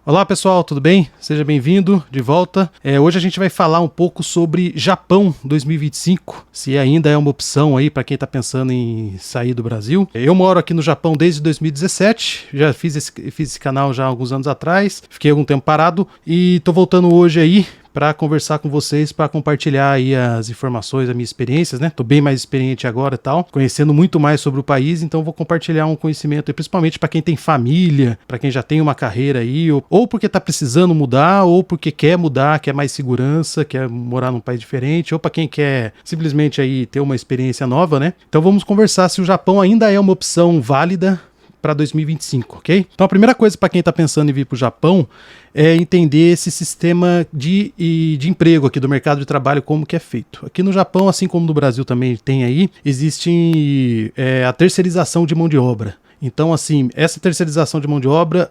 Olá pessoal, tudo bem? Seja bem-vindo de volta. Hoje a gente vai falar um pouco sobre Japão 2025, se ainda é uma opção aí para quem está pensando em sair do Brasil. Eu moro aqui no Japão desde 2017, já fiz esse canal já há alguns anos atrás, fiquei algum tempo parado e tô voltando hoje aí para conversar com vocês, para compartilhar aí as informações, as minhas experiências, né? Tô bem mais experiente agora e tal, conhecendo muito mais sobre o país, então vou compartilhar um conhecimento aí, principalmente para quem tem família, para quem já tem uma carreira aí, ou porque tá precisando mudar, ou porque quer mudar, quer mais segurança, quer morar num país diferente, ou para quem quer simplesmente aí ter uma experiência nova, né? Então vamos conversar se o Japão ainda é uma opção válida para 2025, ok? Então a primeira coisa para quem está pensando em vir para o Japão é entender esse sistema de emprego aqui do mercado de trabalho, como que é feito. Aqui no Japão, assim como no Brasil também tem aí, existe a terceirização de mão de obra. Então, assim, essa terceirização de mão de obra,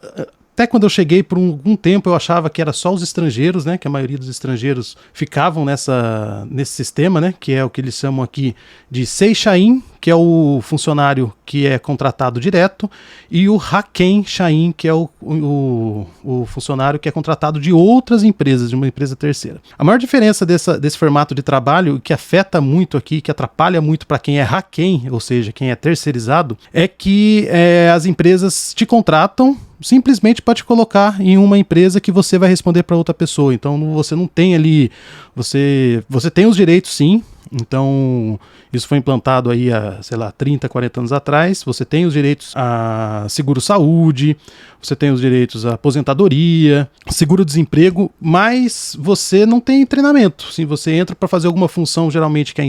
até quando eu cheguei, por algum tempo eu achava que era só os estrangeiros, né? Que a maioria dos estrangeiros ficavam nesse sistema, né? Que é o que eles chamam aqui de Seishain, que é o funcionário que é contratado direto, e o Haken Shain, que é o funcionário que é contratado de outras empresas, de uma empresa terceira. A maior diferença desse formato de trabalho, que afeta muito aqui, que atrapalha muito para quem é Haken, ou seja, quem é terceirizado, é que as empresas te contratam simplesmente para te colocar em uma empresa que você vai responder para outra pessoa. Então você não tem ali, você tem os direitos sim. Então, isso foi implantado aí há, 30, 40 anos atrás. Você tem os direitos a seguro-saúde, você tem os direitos à aposentadoria, seguro-desemprego, mas você não tem treinamento. Sim, você entra para fazer alguma função, geralmente que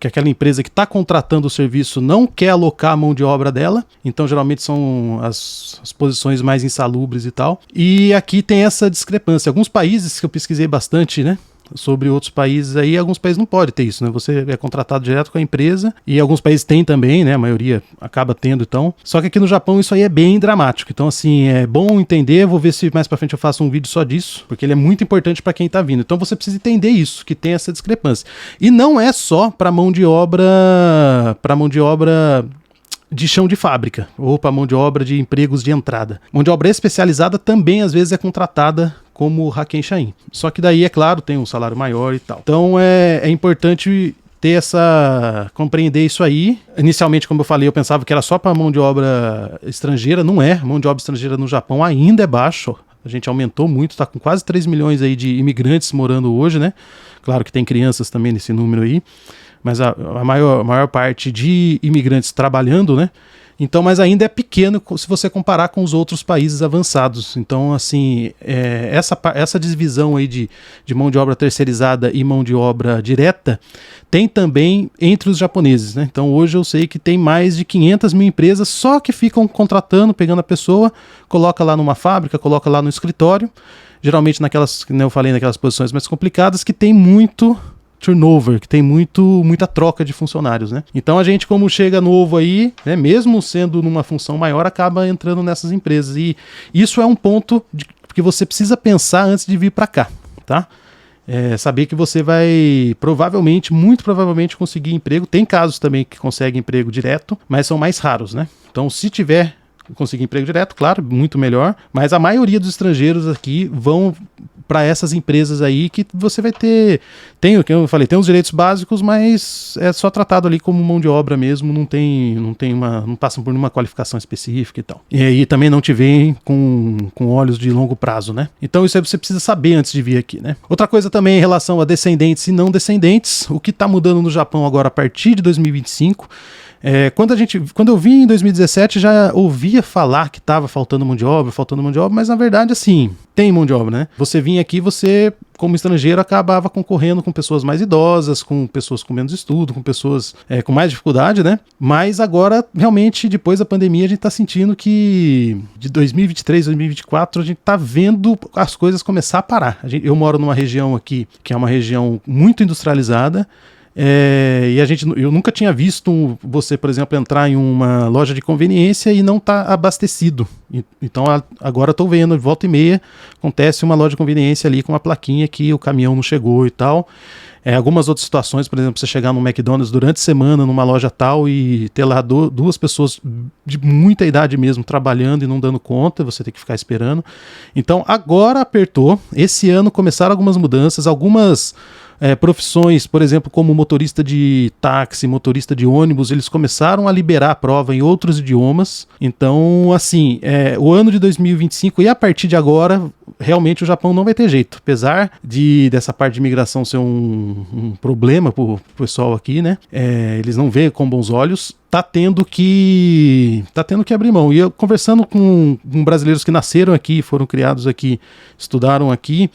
aquela empresa que está contratando o serviço não quer alocar a mão de obra dela. Então, geralmente são as posições mais insalubres e tal. E aqui tem essa discrepância. Alguns países que eu pesquisei bastante, né? Sobre outros países aí, alguns países não podem ter isso, né? Você é contratado direto com a empresa e alguns países têm também, né? A maioria acaba tendo, então. Só que aqui no Japão isso aí é bem dramático. Então, assim, é bom entender. Vou ver se mais pra frente eu faço um vídeo só disso, porque ele é muito importante para quem tá vindo. Então, você precisa entender isso, que tem essa discrepância. E não é só para mão de obra de chão de fábrica, ou para mão de obra de empregos de entrada. Mão de obra especializada também, às vezes, é contratada como Haken Shain. Só que daí, é claro, tem um salário maior e tal. Então, é importante compreender isso aí. Inicialmente, como eu falei, eu pensava que era só para mão de obra estrangeira. Não é. Mão de obra estrangeira no Japão ainda é baixo. A gente aumentou muito, está com quase 3 milhões aí de imigrantes morando hoje, né? Claro que tem crianças também nesse número aí, mas a maior parte de imigrantes trabalhando, né? Então, mas ainda é pequeno se você comparar com os outros países avançados. Então, assim, essa divisão aí de mão de obra terceirizada e mão de obra direta tem também entre os japoneses, né? Então, hoje eu sei que tem mais de 500 mil empresas só que ficam contratando, pegando a pessoa, coloca lá numa fábrica, coloca lá no escritório, geralmente naquelas, como eu falei, naquelas posições mais complicadas que tem muito turnover, que tem muita troca de funcionários, né? Então a gente, como chega novo aí, né, mesmo sendo numa função maior, acaba entrando nessas empresas. E isso é um ponto que você precisa pensar antes de vir para cá, tá? Saber que você vai muito provavelmente conseguir emprego. Tem casos também que conseguem emprego direto, mas são mais raros, né? Então, se tiver conseguir emprego direto, claro, muito melhor, mas a maioria dos estrangeiros aqui vão para essas empresas aí que você vai ter, eu falei, tem os direitos básicos, mas é só tratado ali como mão de obra mesmo, não passam por nenhuma qualificação específica e tal. E aí também não te veem com olhos de longo prazo, né? Então isso aí você precisa saber antes de vir aqui, né? Outra coisa também em relação a descendentes e não descendentes, o que está mudando no Japão agora a partir de 2025. Quando eu vim em 2017, já ouvia falar que estava faltando mão de obra, mas na verdade, assim, tem mão de obra, né? Você vinha aqui, você, como estrangeiro, acabava concorrendo com pessoas mais idosas, com pessoas com menos estudo, com pessoas com mais dificuldade, né? Mas agora, realmente, depois da pandemia, a gente tá sentindo que de 2023, 2024, a gente tá vendo as coisas começar a parar. Eu moro numa região aqui, que é uma região muito industrializada, E eu nunca tinha visto você, por exemplo, entrar em uma loja de conveniência e não estar abastecido. Então agora estou vendo, volta e meia, acontece uma loja de conveniência ali com uma plaquinha que o caminhão não chegou e tal. Algumas outras situações, por exemplo, você chegar no McDonald's durante a semana, numa loja tal, e ter lá duas pessoas de muita idade mesmo trabalhando e não dando conta, você tem que ficar esperando. Então agora apertou, esse ano começaram algumas mudanças, algumas profissões, por exemplo, como motorista de táxi, motorista de ônibus, eles começaram a liberar a prova em outros idiomas. Então, assim, o ano de 2025 e a partir de agora, realmente o Japão não vai ter jeito. Apesar dessa parte de imigração ser um problema pro pessoal aqui, né? Eles não veem com bons olhos. Tá tendo que abrir mão. E eu conversando com brasileiros que nasceram aqui, foram criados aqui, estudaram aqui,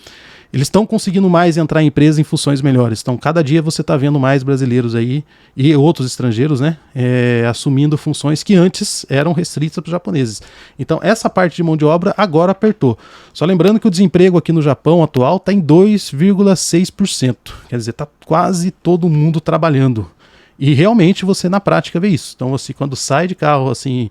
eles estão conseguindo mais entrar em empresa em funções melhores. Então, cada dia você está vendo mais brasileiros aí e outros estrangeiros, né, assumindo funções que antes eram restritas para os japoneses. Então, essa parte de mão de obra agora apertou. Só lembrando que o desemprego aqui no Japão atual está em 2,6%. Quer dizer, está quase todo mundo trabalhando. E realmente você na prática vê isso. Então, você quando sai de carro, assim,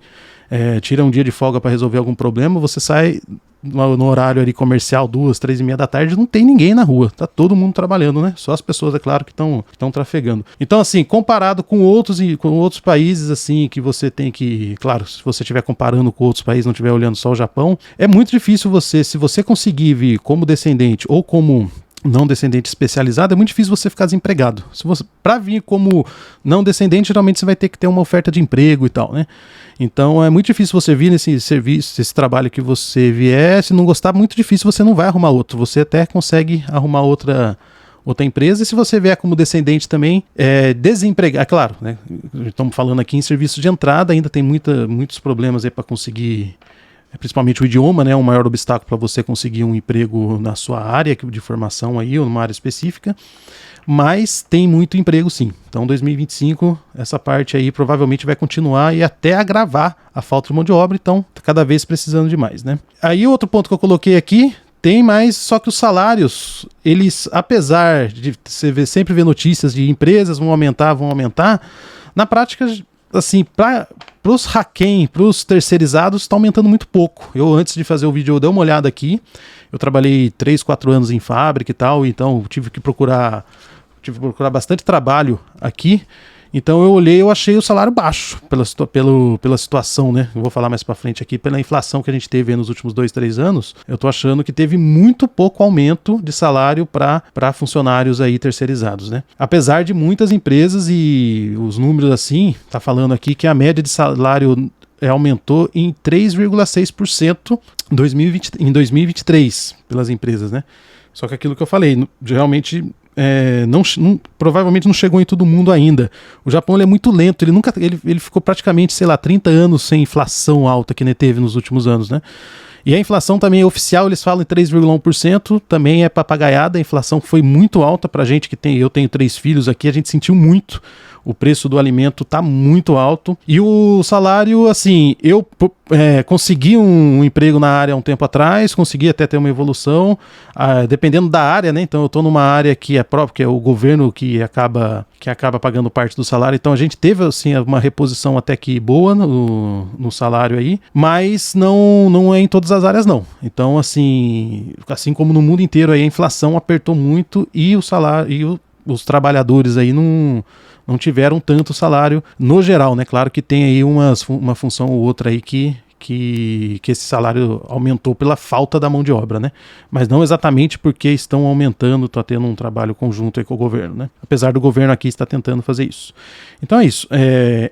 tira um dia de folga para resolver algum problema, você sai no horário ali comercial, 2, 3h30 da tarde, não tem ninguém na rua, tá todo mundo trabalhando, né? Só as pessoas, é claro, que estão trafegando. Então, assim, comparado com outros países, assim, que você tem que, claro, se você estiver comparando com outros países, não estiver olhando só o Japão, é muito difícil se você conseguir vir como descendente ou como não descendente especializado, é muito difícil você ficar desempregado. Para vir como não descendente, geralmente você vai ter que ter uma oferta de emprego e tal, né? Então é muito difícil você vir nesse serviço, esse trabalho que você vier, se não gostar, muito difícil, você não vai arrumar outro. Você até consegue arrumar outra empresa, e se você vier como descendente também, desempregar, claro, né? Estamos falando aqui em serviço de entrada, ainda tem muitos problemas aí para conseguir, principalmente o idioma, né, o maior obstáculo para você conseguir um emprego na sua área de formação aí, ou numa área específica, mas tem muito emprego sim. Então 2025, essa parte aí provavelmente vai continuar e até agravar a falta de mão de obra, então cada vez precisando de mais, né. Aí outro ponto que eu coloquei aqui, tem mais, só que os salários, eles, apesar de você sempre ver notícias de empresas vão aumentar, na prática, assim, para os Haken, para os terceirizados, está aumentando muito pouco. Eu, antes de fazer o vídeo, eu dei uma olhada aqui. Eu trabalhei 3, 4 anos em fábrica e tal, então tive que procurar bastante trabalho aqui. Então eu olhei, eu achei o salário baixo pela situação, né? Eu vou falar mais pra frente aqui, pela inflação que a gente teve nos últimos 2, 3 anos, eu tô achando que teve muito pouco aumento de salário para funcionários aí terceirizados, né? Apesar de muitas empresas e os números assim, tá falando aqui que a média de salário aumentou em 3,6% em 2023 pelas empresas, né? Só que aquilo que eu falei, realmente provavelmente não chegou em todo mundo ainda. O Japão ele é muito lento, ele ficou praticamente, 30 anos sem inflação alta que nem teve nos últimos anos, né? E a inflação também é oficial, eles falam em 3,1%, também é papagaiada, a inflação foi muito alta pra gente eu tenho 3 filhos aqui, a gente sentiu muito. O preço do alimento está muito alto. E o salário, assim, eu consegui um emprego na área há um tempo atrás, consegui até ter uma evolução, dependendo da área, né? Então eu estou numa área que é própria, que é o governo que acaba pagando parte do salário. Então a gente teve, assim, uma reposição até que boa no salário aí, mas não é em todas as áreas, não. Então, assim como no mundo inteiro aí, a inflação apertou muito e o salário e os trabalhadores aí não tiveram tanto salário no geral, né? Claro que tem aí uma função ou outra aí que esse salário aumentou pela falta da mão de obra, né? Mas não exatamente porque estão aumentando, está tendo um trabalho conjunto aí com o governo, né? Apesar do governo aqui estar tentando fazer isso. Então é isso.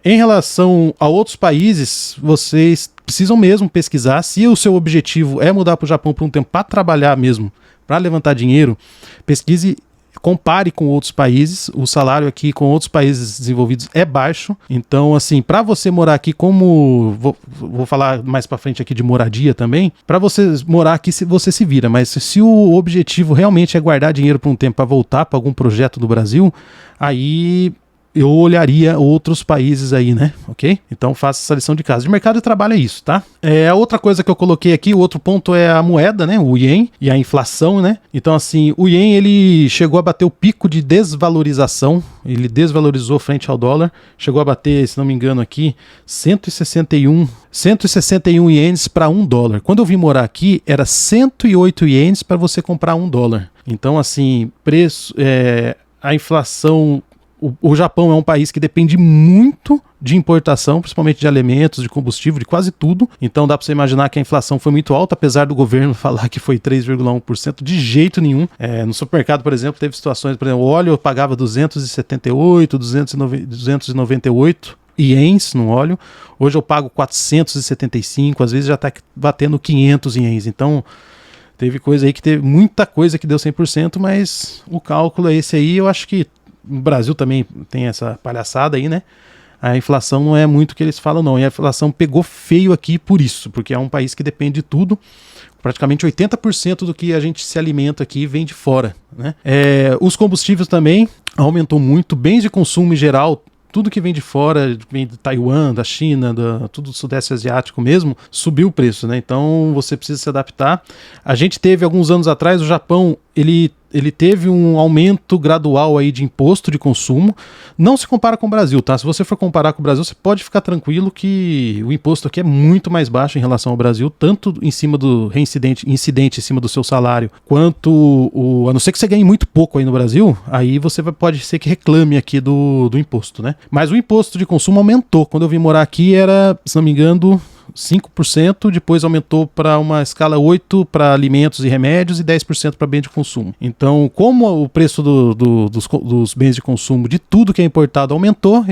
Em relação a outros países, vocês precisam mesmo pesquisar. Se o seu objetivo é mudar para o Japão por um tempo para trabalhar mesmo, para levantar dinheiro, pesquise. Compare com outros países, o salário aqui com outros países desenvolvidos é baixo, então assim, para você morar aqui, como vou falar mais para frente aqui de moradia também, para você morar aqui você se vira, mas se o objetivo realmente é guardar dinheiro por um tempo para voltar para algum projeto do Brasil, aí eu olharia outros países aí, né? Ok? Então faça essa lição de casa. De mercado de trabalho é isso, tá? A outra coisa que eu coloquei aqui, o outro ponto é a moeda, né? O ien e a inflação, né? Então assim, o ien ele chegou a bater o pico de desvalorização, ele desvalorizou frente ao dólar, chegou a bater, se não me engano aqui, 161 ienes para $1. Quando eu vim morar aqui, era 108 ienes para você comprar $1. Então assim, preço, a inflação... O Japão é um país que depende muito de importação, principalmente de alimentos, de combustível, de quase tudo. Então dá para você imaginar que a inflação foi muito alta, apesar do governo falar que foi 3,1%, de jeito nenhum. No supermercado, por exemplo, teve situações, por exemplo, o óleo eu pagava 278, 298 ienes no óleo. Hoje eu pago 475, às vezes já está batendo 500 ienes. Então teve coisa aí que teve muita coisa que deu 100%, mas o cálculo é esse aí. Eu acho que no Brasil também tem essa palhaçada aí, né? A inflação não é muito o que eles falam, não. E a inflação pegou feio aqui por isso, porque é um país que depende de tudo. Praticamente 80% do que a gente se alimenta aqui vem de fora, né? Os combustíveis também aumentou muito, bens de consumo em geral. Tudo que vem de fora, vem de Taiwan, da China, tudo do Sudeste Asiático mesmo, subiu o preço, né? Então você precisa se adaptar. A gente teve alguns anos atrás, o Japão, ele teve um aumento gradual aí de imposto de consumo. Não se compara com o Brasil, tá? Se você for comparar com o Brasil, você pode ficar tranquilo que o imposto aqui é muito mais baixo em relação ao Brasil, tanto em cima do incidente em cima do seu salário, quanto a não ser que você ganhe muito pouco aí no Brasil, aí você pode ser que reclame aqui do imposto, né? Mas o imposto de consumo aumentou. Quando eu vim morar aqui era, se não me engano, 5%, depois aumentou para uma escala 8% para alimentos e remédios e 10% para bens de consumo. Então, como o preço dos bens de consumo de tudo que é importado aumentou,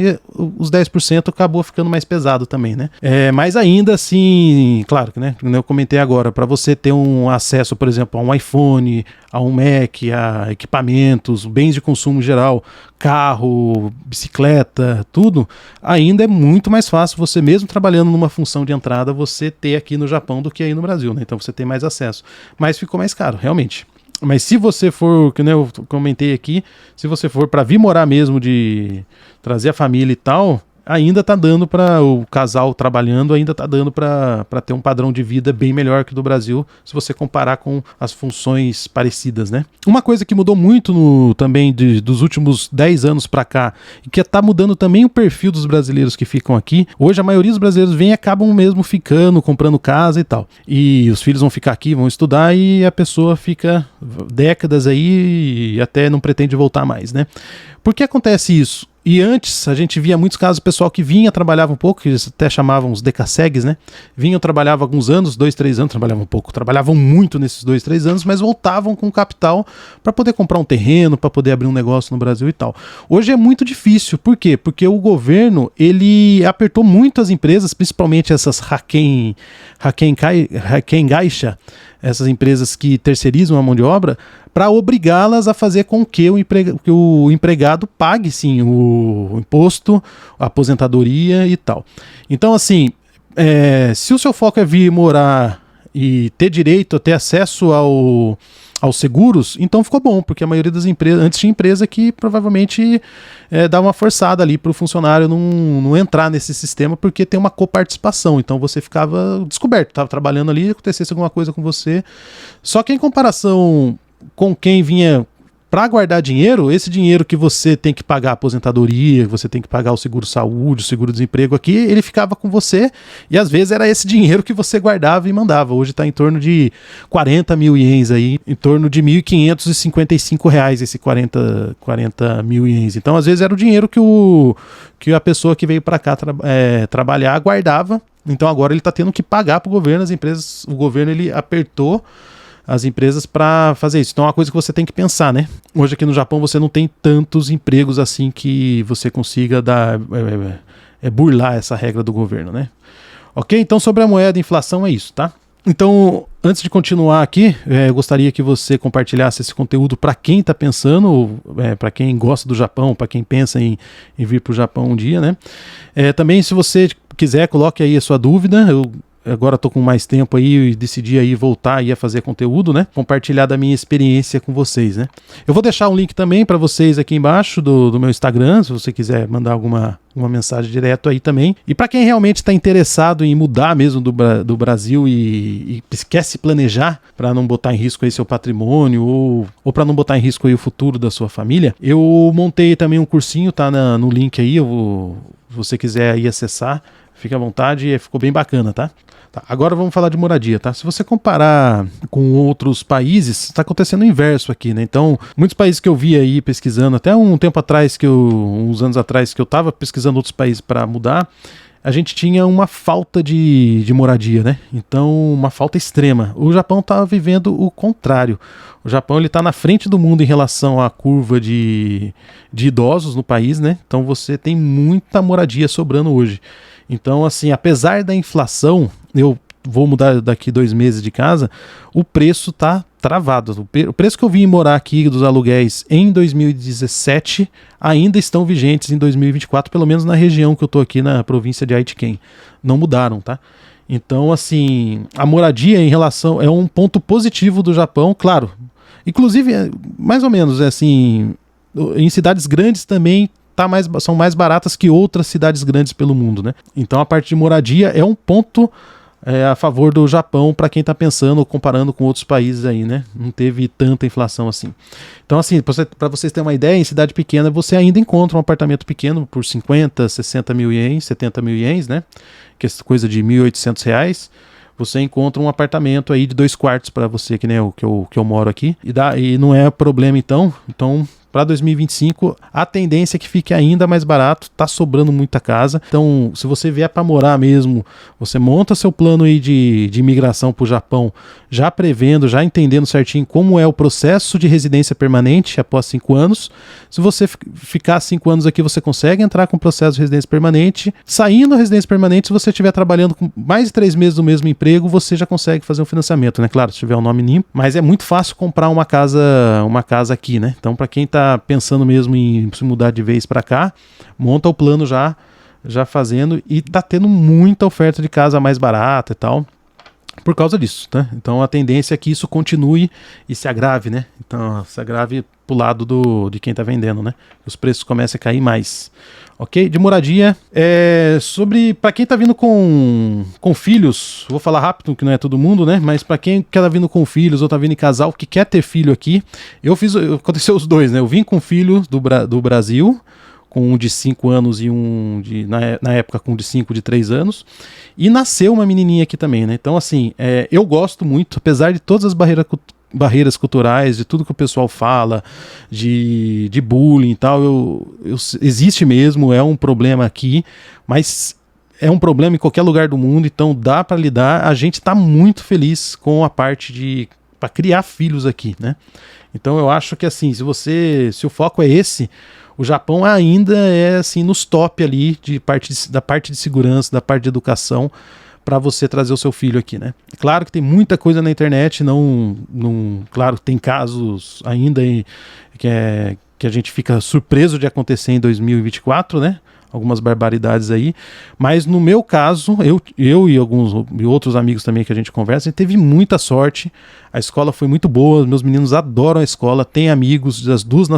os 10% acabou ficando mais pesado também, né? Mas ainda assim, claro que, né, como eu comentei agora, para você ter um acesso, por exemplo, a um iPhone, a um Mac, a equipamentos, bens de consumo geral, carro, bicicleta, tudo, ainda é muito mais fácil você, mesmo trabalhando numa função de entrada, você ter aqui no Japão do que aí no Brasil, né? Então você tem mais acesso. Mas ficou mais caro, realmente. Mas se você for, que eu comentei aqui, se você for para vir morar mesmo, de trazer a família e tal, ainda tá dando para o casal trabalhando, ainda tá dando para ter um padrão de vida bem melhor que do Brasil, se você comparar com as funções parecidas, né? Uma coisa que mudou muito também dos últimos 10 anos para cá, e que tá mudando também o perfil dos brasileiros que ficam aqui. Hoje a maioria dos brasileiros vem e acabam mesmo ficando, comprando casa e tal. E os filhos vão ficar aqui, vão estudar, e a pessoa fica décadas aí e até não pretende voltar mais, né? Por que acontece isso? E antes a gente via muitos casos de pessoal que vinha, trabalhava um pouco, que eles até chamavam os decassegues, né? Vinham, trabalhavam alguns anos, 2, 3 anos, trabalhavam um pouco, trabalhavam muito nesses 2, 3 anos, mas voltavam com capital para poder comprar um terreno, para poder abrir um negócio no Brasil e tal. Hoje é muito difícil, por quê? Porque o governo, ele apertou muito as empresas, principalmente essas Hakken Gaisha, essas empresas que terceirizam a mão de obra, para obrigá-las a fazer com que o empregado pague, sim, o imposto, a aposentadoria e tal. Então, assim, se o seu foco é vir morar e ter direito a ter acesso aos seguros, então ficou bom, porque a maioria das empresas, antes tinha empresa que provavelmente dá uma forçada ali para o funcionário não entrar nesse sistema, porque tem uma coparticipação, então você ficava descoberto, estava trabalhando ali, acontecesse alguma coisa com você. Só que em comparação com quem vinha para guardar dinheiro, esse dinheiro que você tem que pagar a aposentadoria, você tem que pagar o seguro-saúde, o seguro-desemprego aqui, ele ficava com você, e às vezes era esse dinheiro que você guardava e mandava. Hoje está em torno de 40 mil ienes aí, em torno de R$1.555 esse 40 mil ienes. Então às vezes era o dinheiro que a pessoa que veio para cá trabalhar guardava. Então agora ele está tendo que pagar para o governo, as empresas, o governo ele apertou as empresas para fazer isso. Então é uma coisa que você tem que pensar, né? Hoje aqui no Japão você não tem tantos empregos assim que você consiga burlar essa regra do governo, né? Ok? Então sobre a moeda e inflação é isso, tá? Então, antes de continuar aqui, eu gostaria que você compartilhasse esse conteúdo para quem está pensando, para quem gosta do Japão, para quem pensa em vir para o Japão um dia, né? Também, se você quiser, coloque aí a sua dúvida. agora estou com mais tempo aí e decidi aí voltar aí a fazer conteúdo, né? Compartilhar da minha experiência com vocês, né? Eu vou deixar um link também para vocês aqui embaixo do meu Instagram, se você quiser mandar uma mensagem direto aí também. E para quem realmente está interessado em mudar mesmo do Brasil e quer se planejar para não botar em risco aí seu patrimônio ou para não botar em risco aí o futuro da sua família, eu montei também um cursinho, tá no link aí, se você quiser aí acessar, fique à vontade, ficou bem bacana, tá? Agora vamos falar de moradia, tá? Se você comparar com outros países, está acontecendo o inverso aqui, né? Então, muitos países que eu vi aí pesquisando, até uns anos atrás que eu estava pesquisando outros países para mudar, a gente tinha uma falta de moradia, né? Então, uma falta extrema. O Japão está vivendo o contrário. O Japão está na frente do mundo em relação à curva de idosos no país, né? Então, você tem muita moradia sobrando hoje. Então, assim, apesar da inflação, eu vou mudar daqui 2 meses de casa, o preço tá travado. O preço que eu vim morar aqui dos aluguéis em 2017 ainda estão vigentes em 2024, pelo menos na região que eu tô aqui na província de Aitken. Não mudaram, tá? Então, assim, a moradia em relação é um ponto positivo do Japão, claro. Inclusive, mais ou menos, assim, em cidades grandes também são mais baratas que outras cidades grandes pelo mundo, né? Então a parte de moradia é um ponto a favor do Japão para quem está pensando ou comparando com outros países aí, né? Não teve tanta inflação assim. Então, assim, para vocês terem uma ideia, em cidade pequena você ainda encontra um apartamento pequeno por 50, 60 mil ienes, 70 mil ienes, né? Que é coisa de R$ 1.800. Você encontra um apartamento aí de 2 quartos para você, que nem o que eu moro aqui. E não é problema então. Então, para 2025, a tendência é que fique ainda mais barato, tá sobrando muita casa. Então, se você vier para morar mesmo, você monta seu plano aí de imigração para o Japão, já prevendo, já entendendo certinho como é o processo de residência permanente após 5 anos. Se você ficar 5 anos aqui, você consegue entrar com o processo de residência permanente. Saindo da residência permanente, se você estiver trabalhando com mais de 3 meses no mesmo emprego, você já consegue fazer um financiamento, né? Claro, se tiver o nome limpo, mas é muito fácil comprar uma casa aqui, né? Então, para quem tá pensando mesmo em se mudar de vez para cá, monta o plano já fazendo, e tá tendo muita oferta de casa mais barata e tal, por causa disso, né? Então a tendência é que isso continue e se agrave, né? Então se agrave pro lado de quem tá vendendo, né? Os preços comecem a cair mais. Ok? De moradia, sobre para quem tá vindo com filhos, vou falar rápido que não é todo mundo, né? Mas para quem tá vindo com filhos ou tá vindo em casal que quer ter filho aqui, aconteceu os dois, né? Eu vim com filho do Brasil, com um de 5 anos e um na época com um de 5, de 3 anos, e nasceu uma menininha aqui também, né? Então, assim, eu gosto muito, apesar de todas as barreiras culturais, de tudo que o pessoal fala, de bullying e tal, existe mesmo, é um problema aqui, mas é um problema em qualquer lugar do mundo, então dá para lidar. A gente tá muito feliz com a parte para criar filhos aqui, né? Então eu acho que, assim, se o foco é esse, o Japão ainda é, assim, nos top ali da parte de segurança, da parte de educação, para você trazer o seu filho aqui, né? Claro que tem muita coisa na internet, claro, tem casos ainda que a gente fica surpreso de acontecer em 2024, né? Algumas barbaridades aí, mas no meu caso, eu e alguns e outros amigos também que a gente conversa, a gente teve muita sorte, a escola foi muito boa, meus meninos adoram a escola, tem amigos das duas,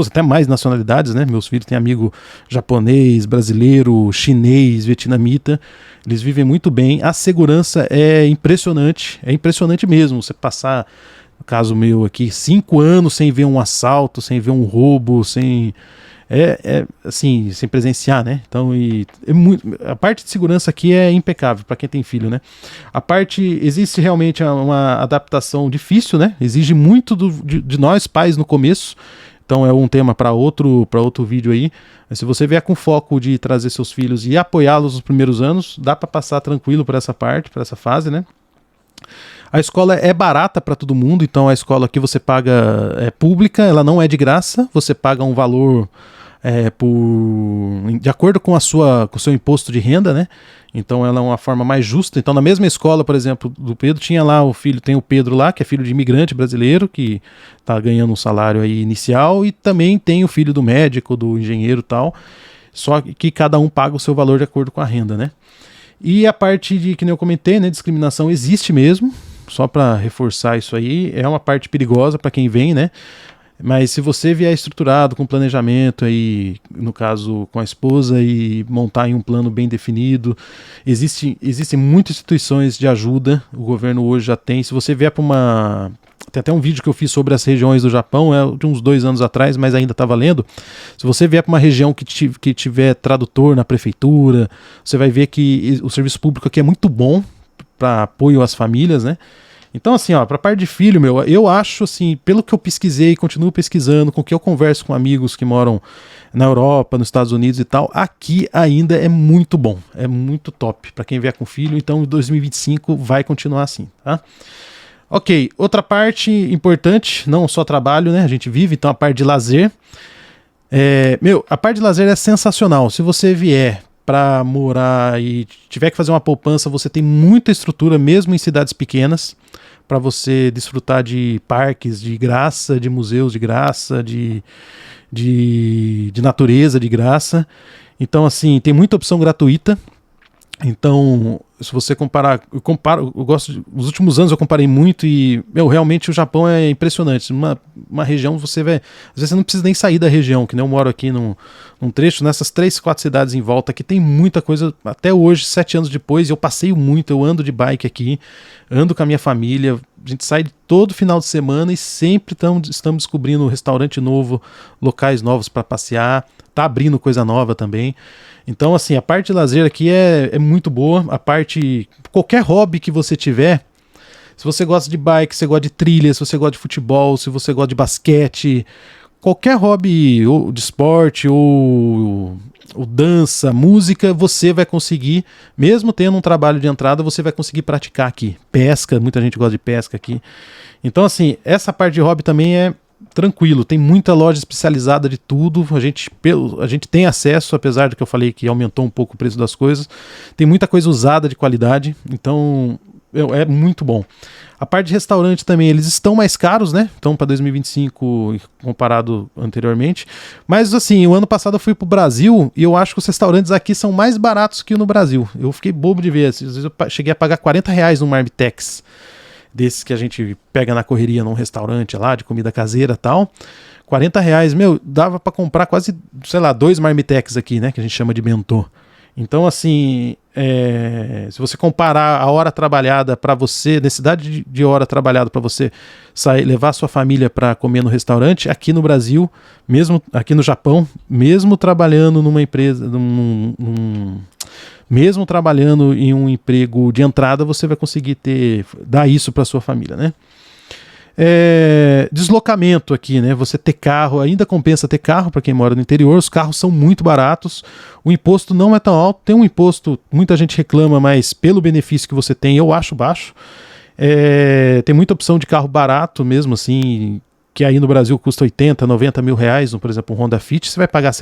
até mais nacionalidades, né? Meus filhos têm amigo japonês, brasileiro, chinês, vietnamita, eles vivem muito bem, a segurança é impressionante mesmo, você passar, no caso meu aqui, 5 anos sem ver um assalto, sem ver um roubo, assim, sem presenciar, né? Então, a parte de segurança aqui é impecável para quem tem filho, né? Existe realmente uma adaptação difícil, né? Exige muito de nós pais no começo. Então é um tema para outro vídeo aí. Mas se você vier com foco de trazer seus filhos e apoiá-los nos primeiros anos, dá para passar tranquilo por essa fase, né? A escola é barata para todo mundo, então a escola que você paga é pública, ela não é de graça, você paga um valor de acordo com o seu imposto de renda, né? Então ela é uma forma mais justa. Então na mesma escola, por exemplo, do Pedro, tem o Pedro lá, que é filho de imigrante brasileiro, que está ganhando um salário aí inicial, e também tem o filho do médico, do engenheiro e tal, só que cada um paga o seu valor de acordo com a renda, né? E a parte de, que nem eu comentei, né, discriminação existe mesmo, só para reforçar isso aí, é uma parte perigosa para quem vem, né? Mas se você vier estruturado, com planejamento aí, no caso com a esposa, e montar em um plano bem definido, existem muitas instituições de ajuda, o governo hoje já tem. Se você vier para uma... Tem até um vídeo que eu fiz sobre as regiões do Japão, é de uns 2 anos atrás, mas ainda está valendo. Se você vier para uma região que tiver tradutor na prefeitura, você vai ver que o serviço público aqui é muito bom para apoio às famílias, né? Então, assim, ó, pra parte de filho, meu, eu acho, assim, pelo que eu pesquisei, continuo pesquisando, com o que eu converso com amigos que moram na Europa, nos Estados Unidos e tal, aqui ainda é muito bom, é muito top pra quem vier com filho, então em 2025 vai continuar assim, tá? Ok, outra parte importante, não só trabalho, né, a gente vive, então a parte de lazer. A parte de lazer é sensacional, se você vier para morar e tiver que fazer uma poupança, você tem muita estrutura, mesmo em cidades pequenas, para você desfrutar de parques de graça, de museus de graça, de natureza de graça. Então, assim, tem muita opção gratuita. Então, se você comparar, eu gosto, nos últimos anos eu comparei muito e, realmente o Japão é impressionante. Uma região, você vai, às vezes você não precisa nem sair da região, que nem eu moro aqui num trecho, nessas 3, 4 cidades em volta, que tem muita coisa, até hoje, 7 anos depois, eu passeio muito, eu ando de bike aqui, ando com a minha família, a gente sai todo final de semana e sempre estamos descobrindo um restaurante novo, locais novos para passear, tá abrindo coisa nova também. Então, assim, a parte de lazer aqui é muito boa. A parte... Qualquer hobby que você tiver, se você gosta de bike, se você gosta de trilha, se você gosta de futebol, se você gosta de basquete, qualquer hobby ou de esporte ou dança, música, você vai conseguir, mesmo tendo um trabalho de entrada, você vai conseguir praticar aqui. Pesca, muita gente gosta de pesca aqui. Então, assim, essa parte de hobby também é tranquilo, tem muita loja especializada de tudo, a gente tem acesso, apesar do que eu falei que aumentou um pouco o preço das coisas, tem muita coisa usada de qualidade, então é muito bom. A parte de restaurante também, eles estão mais caros, né? Então para 2025 comparado anteriormente, mas assim, o ano passado eu fui pro Brasil e eu acho que os restaurantes aqui são mais baratos que no Brasil. Eu fiquei bobo de ver, às vezes eu cheguei a pagar R$40 no Marmitex, desses que a gente pega na correria num restaurante lá, de comida caseira e tal, R$40, dava pra comprar quase, 2 Marmitex aqui, né, que a gente chama de bentô. Então, assim, se você comparar a hora trabalhada para você, necessidade de hora trabalhada para você sair, levar a sua família para comer no restaurante, aqui no Brasil, mesmo aqui no Japão, mesmo trabalhando numa empresa, mesmo trabalhando em um emprego de entrada, você vai conseguir dar isso para sua família, né? Deslocamento aqui, né? Você ter carro, ainda compensa ter carro para quem mora no interior, os carros são muito baratos, o imposto não é tão alto, tem um imposto, muita gente reclama, mas pelo benefício que você tem, eu acho baixo. Tem muita opção de carro barato mesmo, assim, que aí no Brasil custa 80, 90 mil reais, por exemplo, um Honda Fit, você vai pagar,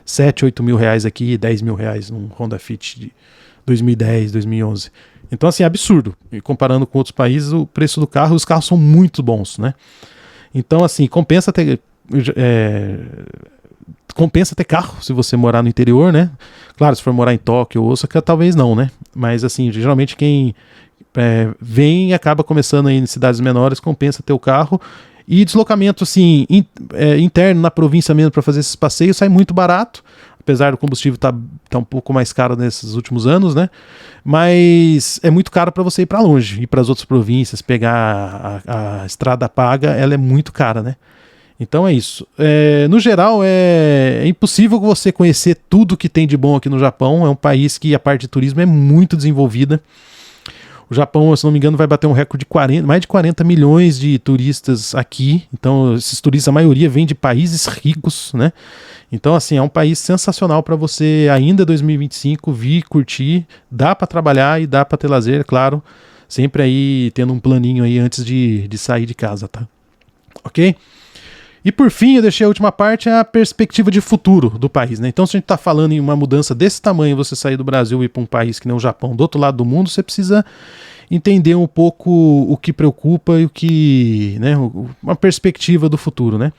7, 8 mil reais aqui, 10 mil reais num Honda Fit de 2010, 2011. Então, assim, é absurdo. E comparando com outros países, o preço do carro, os carros são muito bons, né? Então, assim, compensa ter carro se você morar no interior, né? Claro, se for morar em Tóquio ou Osaka, talvez não, né? Mas, assim, geralmente quem vem e acaba começando aí em cidades menores, compensa ter o carro. E deslocamento, assim, interno na província mesmo para fazer esses passeios sai muito barato, apesar do combustível tá um pouco mais caro nesses últimos anos, né? Mas é muito caro para você ir para longe, ir para as outras províncias, pegar a estrada paga, ela é muito cara, né? Então é isso. No geral, é impossível você conhecer tudo que tem de bom aqui no Japão. É um país que a parte de turismo é muito desenvolvida. O Japão, se não me engano, vai bater um recorde de mais de 40 milhões de turistas aqui. Então, esses turistas, a maioria, vêm de países ricos, né? Então, assim, é um país sensacional para você, ainda em 2025, vir curtir. Dá para trabalhar e dá para ter lazer, claro. Sempre aí tendo um planinho aí antes de sair de casa, tá? Ok? E por fim, eu deixei a última parte, a perspectiva de futuro do país, né? Então, se a gente está falando em uma mudança desse tamanho, você sair do Brasil e ir para um país que nem o Japão, do outro lado do mundo, você precisa entender um pouco o que preocupa e o que, né, uma perspectiva do futuro, né?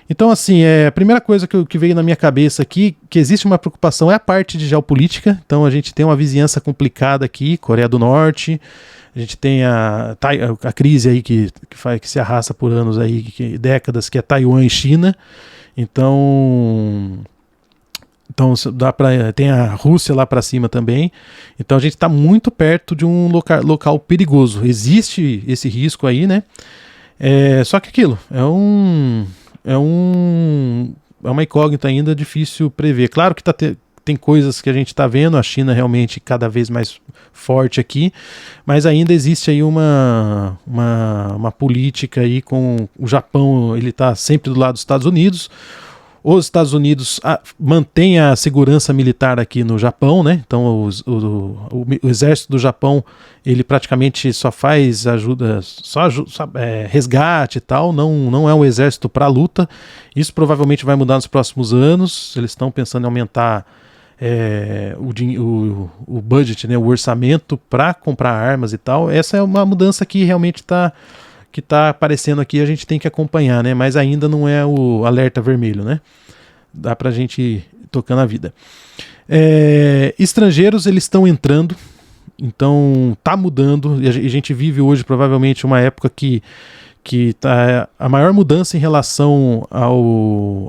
Então, assim, a primeira coisa que veio na minha cabeça aqui, que existe uma preocupação, é a parte de geopolítica. Então, a gente tem uma vizinhança complicada aqui, Coreia do Norte, a gente tem a crise aí que se arrasta por anos aí, décadas, que é Taiwan e China. Então tem a Rússia lá para cima também. Então a gente está muito perto de um local perigoso. Existe esse risco aí, né? Só que aquilo é uma incógnita ainda, difícil prever. Claro que tem coisas que a gente está vendo, a China realmente cada vez mais forte aqui, mas ainda existe aí uma política aí com o Japão, ele está sempre do lado dos Estados Unidos. Os Estados Unidos mantém a segurança militar aqui no Japão, né? Então o exército do Japão, ele praticamente só faz resgate e tal, não é um exército para luta. Isso provavelmente vai mudar nos próximos anos. Eles estão pensando em aumentar o budget, né, o orçamento para comprar armas e tal. Essa é uma mudança que realmente está aparecendo aqui, a gente tem que acompanhar, né? Mas ainda não é o alerta vermelho, né? Dá pra gente ir tocando a vida. Estrangeiros, eles estão entrando, então tá mudando, e a gente vive hoje provavelmente uma época que tá a maior mudança em relação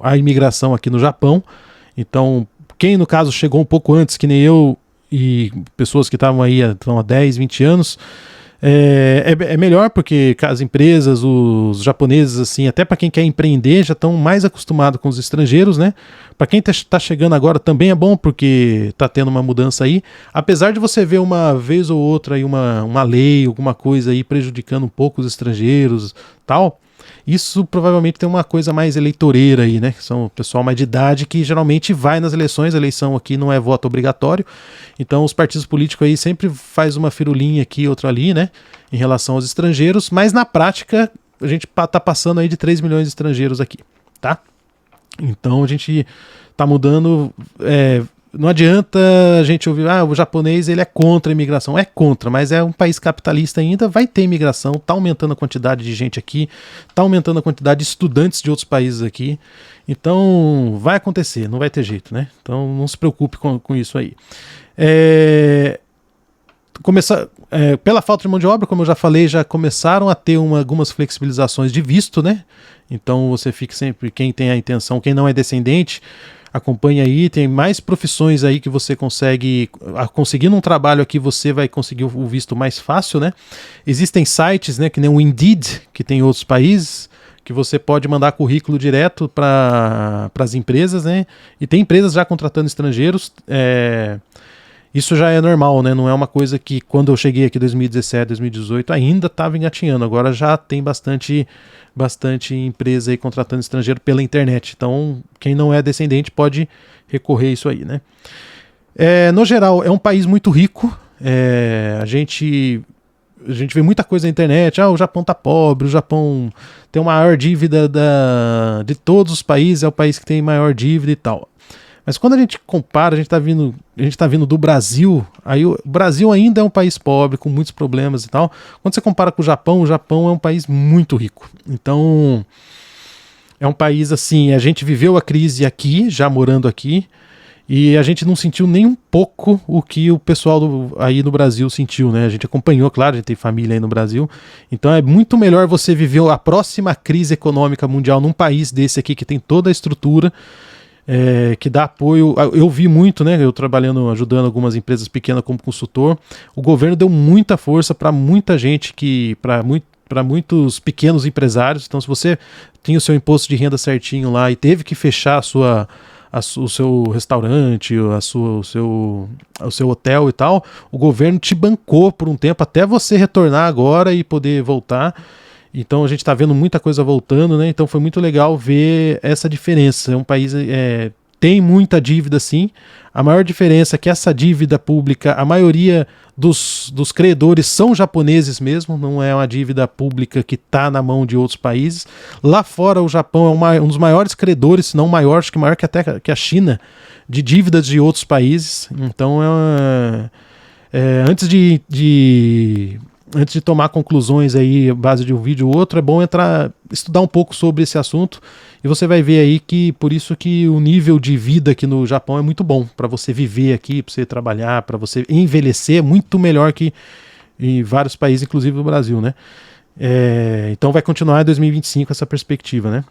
à imigração aqui no Japão. Então, quem no caso chegou um pouco antes, que nem eu e pessoas que estavam aí há 10, 20 anos, é melhor porque as empresas, os japoneses, assim, até para quem quer empreender, já estão mais acostumados com os estrangeiros, né? Para quem está chegando agora também é bom porque está tendo uma mudança aí. Apesar de você ver uma vez ou outra aí uma lei, alguma coisa aí prejudicando um pouco os estrangeiros, tal. Isso provavelmente tem uma coisa mais eleitoreira aí, né? Que são o pessoal mais de idade que geralmente vai nas eleições. A eleição aqui não é voto obrigatório. Então os partidos políticos aí sempre faz uma firulinha aqui, outra ali, né? Em relação aos estrangeiros. Mas na prática a gente tá passando aí de 3 milhões de estrangeiros aqui, tá? Então a gente tá mudando. Não adianta a gente ouvir, o japonês ele é contra a imigração. É contra, mas é um país capitalista ainda, vai ter imigração, tá aumentando a quantidade de gente aqui, tá aumentando a quantidade de estudantes de outros países aqui. Então vai acontecer, não vai ter jeito, né? Então não se preocupe com isso aí. Pela falta de mão de obra, como eu já falei, já começaram a ter algumas flexibilizações de visto, né? Então você fica sempre, quem tem a intenção, quem não é descendente, acompanha aí, tem mais profissões aí que você conseguindo um trabalho aqui, você vai conseguir o visto mais fácil, né? Existem sites, né, que nem o Indeed, que tem em outros países, que você pode mandar currículo direto para as empresas, né? E tem empresas já contratando estrangeiros. Isso já é normal, né? Não é uma coisa que quando eu cheguei aqui em 2017, 2018 ainda estava engatinhando. Agora já tem bastante empresa aí contratando estrangeiro pela internet. Então, quem não é descendente pode recorrer a isso aí, né? No geral, é um país muito rico. A gente vê muita coisa na internet. O Japão tá pobre, o Japão tem uma maior dívida de todos os países, é o país que tem maior dívida e tal. Mas quando a gente compara, a gente tá vindo do Brasil, aí o Brasil ainda é um país pobre, com muitos problemas e tal. Quando você compara com o Japão é um país muito rico. Então, é um país assim, a gente viveu a crise aqui, já morando aqui, e a gente não sentiu nem um pouco o que o pessoal aí no Brasil sentiu, né? A gente acompanhou, claro, a gente tem família aí no Brasil. Então é muito melhor você viver a próxima crise econômica mundial num país desse aqui que tem toda a estrutura, que dá apoio. Eu vi muito, né? Eu trabalhando, ajudando algumas empresas pequenas como consultor. O governo deu muita força para muita gente, para muitos pequenos empresários. Então, se você tinha o seu imposto de renda certinho lá e teve que fechar o seu restaurante, o seu hotel e tal, o governo te bancou por um tempo até você retornar agora e poder voltar. Então a gente está vendo muita coisa voltando, né? Então foi muito legal ver essa diferença. É um país tem muita dívida, sim. A maior diferença é que essa dívida pública, a maioria dos credores são japoneses mesmo, não é uma dívida pública que está na mão de outros países. Lá fora o Japão é um dos maiores credores, se não o maior, acho que maior que a China, de dívidas de outros países. Então antes de antes de tomar conclusões aí, base de um vídeo ou outro, é bom estudar um pouco sobre esse assunto, e você vai ver aí que por isso que o nível de vida aqui no Japão é muito bom, para você viver aqui, para você trabalhar, para você envelhecer, é muito melhor que em vários países, inclusive no Brasil, né? Então vai continuar em 2025 essa perspectiva, né?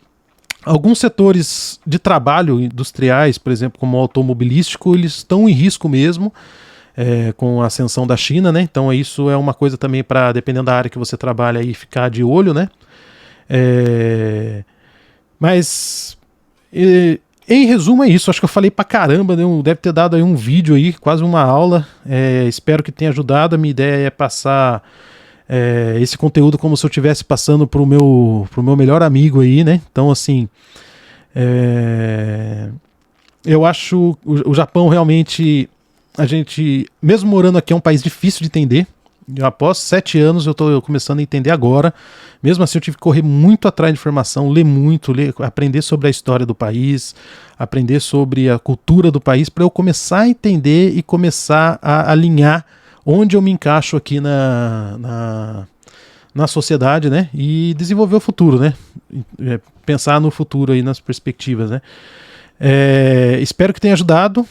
Alguns setores de trabalho industriais, por exemplo, como o automobilístico, eles estão em risco mesmo, com a ascensão da China, né? Então isso é uma coisa também para, dependendo da área que você trabalha, aí ficar de olho, né? Mas em resumo é isso. Acho que eu falei pra caramba, né? Deve ter dado aí um vídeo aí, quase uma aula. Espero que tenha ajudado. A minha ideia é passar esse conteúdo como se eu estivesse passando pro meu melhor amigo aí, né? Então assim, eu acho o Japão realmente, a gente, mesmo morando aqui, é um país difícil de entender. Após 7 anos eu estou começando a entender agora. Mesmo assim eu tive que correr muito atrás de informação, ler muito, aprender sobre a história do país, aprender sobre a cultura do país, para eu começar a entender e começar a alinhar onde eu me encaixo aqui na sociedade, né? E desenvolver o futuro, né? Pensar no futuro aí, nas perspectivas, né? Espero que tenha ajudado.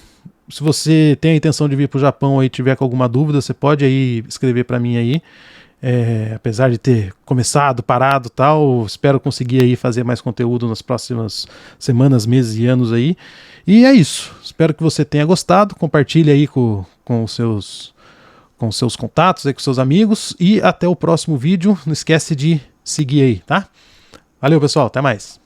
Se você tem a intenção de vir para o Japão e tiver com alguma dúvida, você pode aí escrever para mim aí. Apesar de ter começado, parado, tal, espero conseguir aí fazer mais conteúdo nas próximas semanas, meses e anos aí. E é isso. Espero que você tenha gostado. Compartilhe aí com os seus contatos, aí, com seus amigos. E até o próximo vídeo. Não esquece de seguir aí, tá? Valeu, pessoal. Até mais.